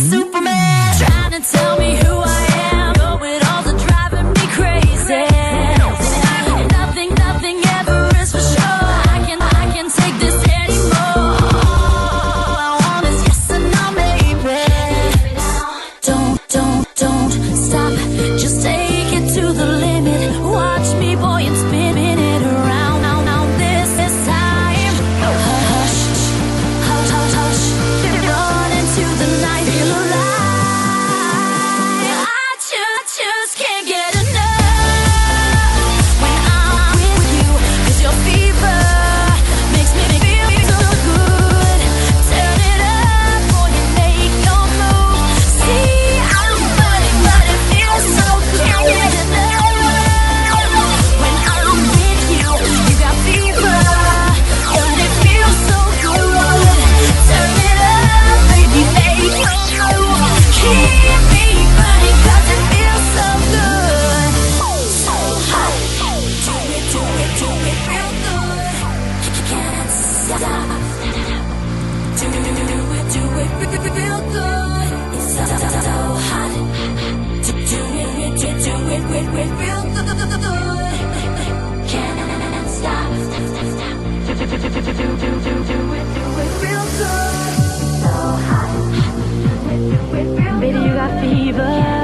Superman, trying to tell me who I am. Know-it-alls are driving me crazy. Nothing ever is for sure. I can't take this anymore. All I want is yes and no, maybe. Don't stop. Just take it to the limit. Watch me, boy, and spin it around. Now this time. Hush, hush, hush, hush. Run into the night. Feel alive. I just can't get enough when I'm with you. 'Cause your fever makes me feel so good. Turn it up, boy, and make your move. See, I'm burning, but it feels so good. Can't get enough when I'm with you. You got fever, but it feels so good. Turn it up, baby, make your move. Keep me burning 'cause it feels so good. So hot, do it real good. Can't stop. Do it real good. It's so hot. Do it real good. Can't stop. Do it real good. So hot. Do it real good. Baby, you got fever.